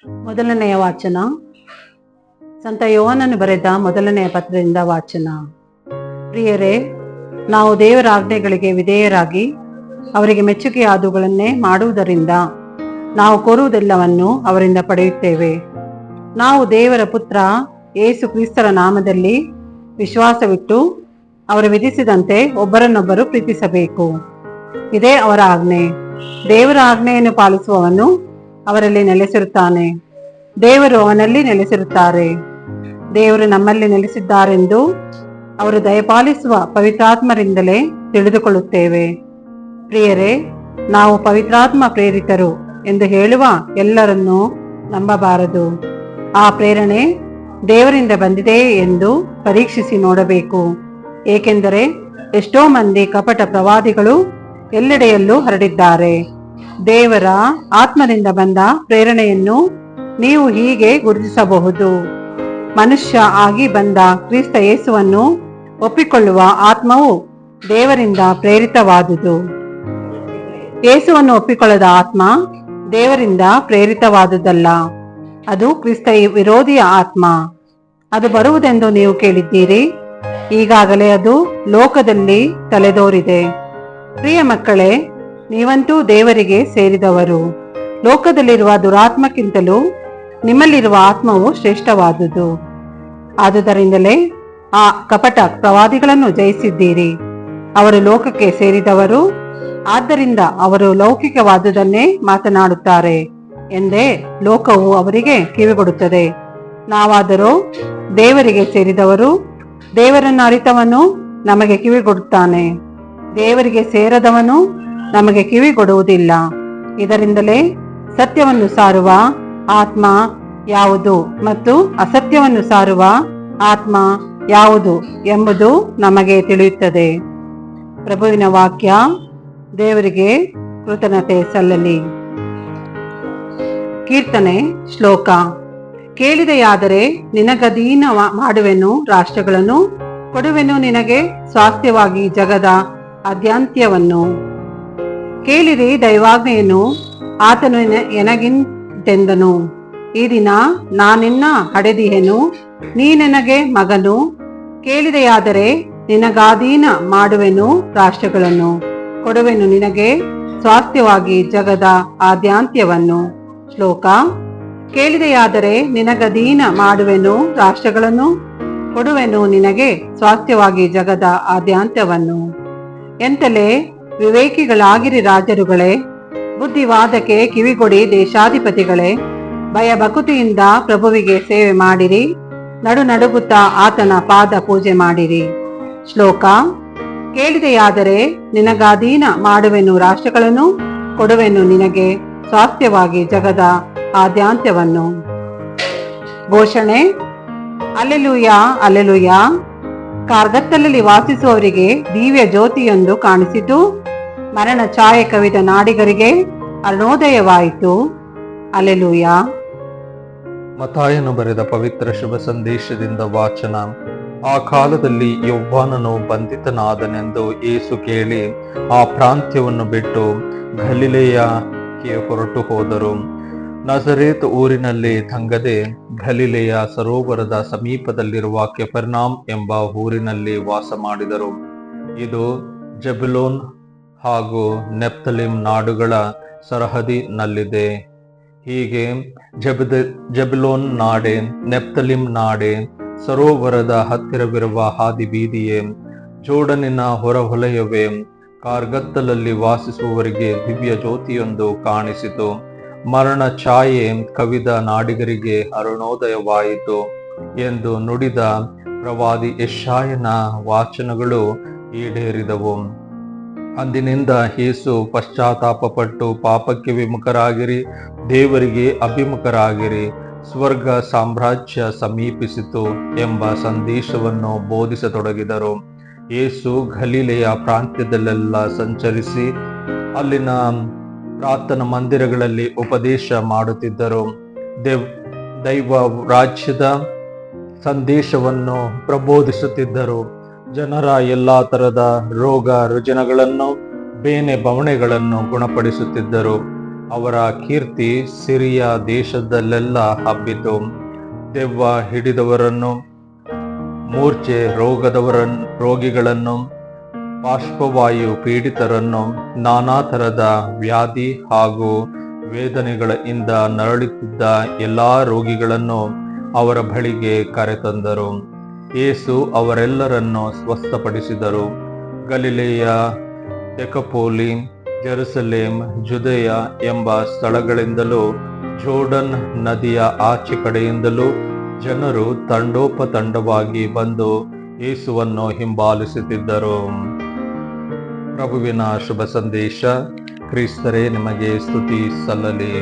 ಮೊದಲನೆಯ ವಾಚನ ಸಂತ ಯೋಹಾನನು ಬರೆದ ಮೊದಲನೆಯ ಪತ್ರದಿಂದ ವಾಚನ. ಪ್ರಿಯರೇ, ನಾವು ದೇವರ ಆಜ್ಞೆಗಳಿಗೆ ವಿಧೇಯರಾಗಿ ಅವರಿಗೆ ಮೆಚ್ಚುಗೆಯಾದವುಗಳನ್ನೇ ಮಾಡುವುದರಿಂದ ನಾವು ಕೋರುವುದೆಲ್ಲವನ್ನು ಅವರಿಂದ ಪಡೆಯುತ್ತೇವೆ. ನಾವು ದೇವರ ಪುತ್ರ ಯೇಸು ಕ್ರಿಸ್ತರ ನಾಮದಲ್ಲಿ ವಿಶ್ವಾಸವಿಟ್ಟು ಅವರು ವಿಧಿಸಿದಂತೆ ಒಬ್ಬರನ್ನೊಬ್ಬರು ಪ್ರೀತಿಸಬೇಕು. ಇದೇ ಅವರ ಆಜ್ಞೆ. ದೇವರ ಆಜ್ಞೆಯನ್ನು ಪಾಲಿಸುವವನು ಅವರಲ್ಲಿ ನೆಲೆಸಿರುತ್ತಾನೆ, ದೇವರು ಅವನಲ್ಲಿ ನೆಲೆಸಿರುತ್ತಾರೆ. ದೇವರು ನಮ್ಮಲ್ಲಿ ನೆಲೆಸಿದ್ದಾರೆಂದು ಅವರು ದಯಪಾಲಿಸುವ ಪವಿತ್ರಾತ್ಮರಿಂದಲೇ ತಿಳಿದುಕೊಳ್ಳುತ್ತೇವೆ. ಪ್ರಿಯರೇ, ನಾವು ಪವಿತ್ರಾತ್ಮ ಪ್ರೇರಿತರು ಎಂದು ಹೇಳುವ ಎಲ್ಲರನ್ನೂ ನಂಬಬಾರದು. ಆ ಪ್ರೇರಣೆ ದೇವರಿಂದ ಬಂದಿದೆ ಎಂದು ಪರೀಕ್ಷಿಸಿ ನೋಡಬೇಕು. ಏಕೆಂದರೆ ಎಷ್ಟೋ ಮಂದಿ ಕಪಟ ಪ್ರವಾದಿಗಳು ಎಲ್ಲೆಡೆಯಲ್ಲೂ ಹರಡಿದ್ದಾರೆ. ದೇವರ ಆತ್ಮದಿಂದ ಬಂದ ಪ್ರೇರಣೆಯನ್ನು ನೀವು ಹೀಗೆ ಗುರುತಿಸಬಹುದು. ಮನುಷ್ಯ ಆಗಿ ಬಂದ ಕ್ರಿಸ್ತ ಯೇಸುವನ್ನು ಒಪ್ಪಿಕೊಳ್ಳುವ ಆತ್ಮವು ದೇವರಿಂದ ಪ್ರೇರಿತವಾದುದು. ಯೇಸುವನ್ನು ಒಪ್ಪಿಕೊಳ್ಳದ ಆತ್ಮ ದೇವರಿಂದ ಪ್ರೇರಿತವಾದುದಲ್ಲ, ಅದು ಕ್ರಿಸ್ತ ವಿರೋಧಿಯ ಆತ್ಮ. ಅದು ಬರುವುದೆಂದು ನೀವು ಕೇಳಿದ್ದೀರಿ, ಈಗಾಗಲೇ ಅದು ಲೋಕದಲ್ಲಿ ತಲೆದೋರಿದೆ. ಪ್ರಿಯ ಮಕ್ಕಳೇ, ನೀವಂತೂ ದೇವರಿಗೆ ಸೇರಿದವರು. ಲೋಕದಲ್ಲಿರುವ ದುರಾತ್ಮಕ್ಕಿಂತಲೂ ನಿಮ್ಮಲ್ಲಿರುವ ಆತ್ಮವು ಶ್ರೇಷ್ಠವಾದುದು. ಆದುದರಿಂದಲೇ ಆ ಕಪಟ ಪ್ರವಾದಿಗಳನ್ನು ಜಯಿಸಿದ್ದೀರಿ. ಅವರು ಲೋಕಕ್ಕೆ ಸೇರಿದವರು, ಆದ್ದರಿಂದ ಅವರು ಲೌಕಿಕವಾದುದನ್ನೇ ಮಾತನಾಡುತ್ತಾರೆ ಎಂದೇ ಲೋಕವು ಅವರಿಗೆ ಕಿವಿಗೊಡುತ್ತದೆ. ನಾವಾದರೂ ದೇವರಿಗೆ ಸೇರಿದವರು, ದೇವರನ್ನು ಅರಿತವನು ನಮಗೆ ಕಿವಿಗೊಡುತ್ತಾನೆ. ದೇವರಿಗೆ ಸೇರದವನು ನಮಗೆ ಕಿವಿಗೊಡುವುದಿಲ್ಲ. ಇದರಿಂದಲೇ ಸತ್ಯವನ್ನು ಸಾರುವ ಆತ್ಮ ಯಾವುದು ಮತ್ತು ಅಸತ್ಯವನ್ನು ಸಾರುವ ಆತ್ಮ ಯಾವುದು ಎಂಬುದು ನಮಗೆ ತಿಳಿಯುತ್ತದೆ. ಪ್ರಭುವಿನ ವಾಕ್ಯ. ದೇವರಿಗೆ ಕೃತಜ್ಞತೆ ಸಲ್ಲಲಿ. ಕೀರ್ತನೆ. ಶ್ಲೋಕ. ಕೇಳಿದೆಯಾದರೆ ನಿನಗಧೀನ ಮಾಡುವೆನು ರಾಷ್ಟ್ರಗಳನ್ನು, ಕೊಡುವೆನು ನಿನಗೆ ಸ್ವಾಸ್ಥ್ಯವಾಗಿ ಜಗದ ಆದ್ಯಂತ್ಯವನ್ನು. ಕೇಳಿರಿ ದೈವಾಜ್ಞೆಯನ್ನು, ಆತನು ಎನಗಿಂತೆಂದನು. ಈ ದಿನ ನಾನಿನ್ನ ಹಡೆದಿಹೆನು, ನೀ ನನಗೆ ಮಗನು. ಕೇಳಿದೆಯಾದರೆ ನಿನಗಾಧೀನ ಮಾಡುವೆನು ರಾಷ್ಟ್ರಗಳನ್ನು, ಕೊಡುವೆನು ನಿನಗೆ ಸ್ವಾಸ್ಥ್ಯವಾಗಿ ಜಗದ ಆದ್ಯಂತ್ಯವನ್ನು. ಶ್ಲೋಕ. ಕೇಳಿದೆಯಾದರೆ ನಿನಗಧೀನ ಮಾಡುವೆನು ರಾಷ್ಟ್ರಗಳನ್ನು, ಕೊಡುವೆನು ನಿನಗೆ ಸ್ವಾಸ್ಥ್ಯವಾಗಿ ಜಗದ ಆದ್ಯಂತ್ಯವನ್ನು. ಎಂತಲೇ ವಿವೇಕಿಗಳಾಗಿರಿ ರಾಜರುಗಳೇ, ಬುದ್ಧಿವಾದಕ್ಕೆ ಕಿವಿಗೊಡಿ ದೇಶಾಧಿಪತಿಗಳೇ. ಭಯಭಕ್ತಿಯಿಂದ ಪ್ರಭುವಿಗೆ ಸೇವೆ ಮಾಡಿರಿ, ನಡುಗುತ್ತಾ ಆತನ ಪಾದ ಪೂಜೆ ಮಾಡಿರಿ. ಶ್ಲೋಕ. ಕೇಳಿದೆಯಾದರೆ ನಿನಗಾಧೀನ ಮಾಡುವೆನು ರಾಷ್ಟ್ರಗಳನ್ನು, ಕೊಡುವೆನು ನಿನಗೆ ಸ್ವಾಸ್ಥ್ಯವಾಗಿ ಜಗದ ಆದ್ಯಂತ್ಯವನ್ನು. ಘೋಷಣೆ. Alleluia, alleluia. ಕಾರ್ಗತ್ತಲಲ್ಲಿ ವಾಸಿಸುವವರಿಗೆ ದಿವ್ಯ ಜ್ಯೋತಿಯೊಂದು ಕಾಣಿಸಿತು. ಮರಣ ಛಾಯೆ ಕವಿದ ನಾಡಿಗರಿಗೆ ಅರುಣೋದಯವಾಯಿತು. ಅಲ್ಲೆಲೂಯ. ಮತ್ತಾಯನು ಬರೆದ ಪವಿತ್ರ ಶುಭ ಸಂದೇಶದಿಂದ ವಾಚನ. ಆ ಕಾಲದಲ್ಲಿ ಯೌವನನು ಬಂಧಿತನಾದನೆಂದು ಯೇಸು ಕೇಳಿ ಆ ಪ್ರಾಂತ್ಯವನ್ನು ಬಿಟ್ಟು ಗಲಿಲೆಯಕ್ಕೆ ಹೊರಟು ಹೋದರು. ನಜರೇತ್ ಊರಿನಲ್ಲಿ ತಂಗದೆ ಗಲಿಲೆಯ ಸರೋವರದ ಸಮೀಪದಲ್ಲಿರುವ ಕೆಫರ್ನಾಮ್ ಎಂಬ ಊರಿನಲ್ಲಿ ವಾಸ ಮಾಡಿದರು. ಇದು ಜೆಬುಲೂನ್ ಹಾಗೂ ನೆಫ್ತಲಿಮ್ ನಾಡುಗಳ ಸರಹದಿನಲ್ಲಿದೆ. ಹೀಗೆ ಜೆಬುಲೂನ್ ನಾಡೆ, ನೆಫ್ತಲಿಮ್ ನಾಡೆ, ಸರೋವರದ ಹತ್ತಿರವಿರುವ ಹಾದಿ ಬೀದಿಯೇ, ಜೋರ್ಡನಿನ ಹೊರವಲಯವೇ, ಕಾರ್ಗತ್ತಲಲ್ಲಿ ವಾಸಿಸುವವರಿಗೆ ದಿವ್ಯ ಜ್ಯೋತಿಯೊಂದು ಕಾಣಿಸಿತು. ಮರಣ ಛಾಯೆ ಕವಿದ ನಾಡಿಗರಿಗೆ ಅರುಣೋದಯವಾಯಿತು ಎಂದು ನುಡಿದ ಪ್ರವಾದಿ ಯೆಶಾಯನ ವಾಚನಗಳು ಈಡೇರಿದವು. ಅಂದಿನಿಂದ ಯೇಸು ಪಶ್ಚಾತ್ತಾಪಪಟ್ಟು ಪಾಪಕ್ಕೆ ವಿಮುಖರಾಗಿರಿ, ದೇವರಿಗೆ ಅಭಿಮುಖರಾಗಿರಿ, ಸ್ವರ್ಗ ಸಾಮ್ರಾಜ್ಯ ಸಮೀಪಿಸಿತು ಎಂಬ ಸಂದೇಶವನ್ನು ಬೋಧಿಸತೊಡಗಿದರು. ಯೇಸು ಗಲಿಲೆಯ ಪ್ರಾಂತ್ಯದಲ್ಲೆಲ್ಲ ಸಂಚರಿಸಿ ಅಲ್ಲಿನ ಪ್ರಾರ್ಥನಾ ಮಂದಿರಗಳಲ್ಲಿ ಉಪದೇಶ ಮಾಡುತ್ತಿದ್ದರು. ದೈವ ರಾಜ್ಯದ ಸಂದೇಶವನ್ನು ಪ್ರಬೋಧಿಸುತ್ತಿದ್ದರು. ಜನರ ಎಲ್ಲಾ ತರದ ರೋಗ ರುಜಿನಗಳನ್ನು, ಬೇನೆ ಬವಣೆಗಳನ್ನು ಗುಣಪಡಿಸುತ್ತಿದ್ದರು. ಅವರ ಕೀರ್ತಿ ಸಿರಿಯ ದೇಶದಲ್ಲೆಲ್ಲ ಹಬ್ಬಿತು. ದೆವ್ವ ಹಿಡಿದವರನ್ನು, ಮೂರ್ಛೆ ರೋಗಿಗಳನ್ನು, ಪಾರ್ಶ್ವವಾಯು ಪೀಡಿತರನ್ನು, ನಾನಾ ತರದ ವ್ಯಾಧಿ ಹಾಗೂ ವೇದನೆಗಳಿಂದ ನರಳುತ್ತಿದ್ದ ಎಲ್ಲಾ ರೋಗಿಗಳನ್ನು ಅವರ ಬಳಿಗೆ ಕರೆತಂದರು. ಯೇಸು ಅವರೆಲ್ಲರನ್ನು ಸ್ವಸ್ಥಪಡಿಸಿದರು. ಗಲಿಲೆಯ, ದೆಕಪೋಲಿ, ಜೆರುಸಲೇಮ್, ಜುದೆಯ ಎಂಬ ಸ್ಥಳಗಳಿಂದಲೂ ಜೋರ್ಡನ್ ನದಿಯ ಆಚೆ ಕಡೆಯಿಂದಲೂ ಜನರು ತಂಡೋಪತಂಡವಾಗಿ ಬಂದು ಯೇಸುವನ್ನು ಹಿಂಬಾಲಿಸುತ್ತಿದ್ದರು. ಪ್ರಭುವಿನ ಶುಭ ಸಂದೇಶ. ಕ್ರಿಸ್ತರೇ ನಿಮಗೆ ಸ್ತುತಿ ಸಲ್ಲಲಿ.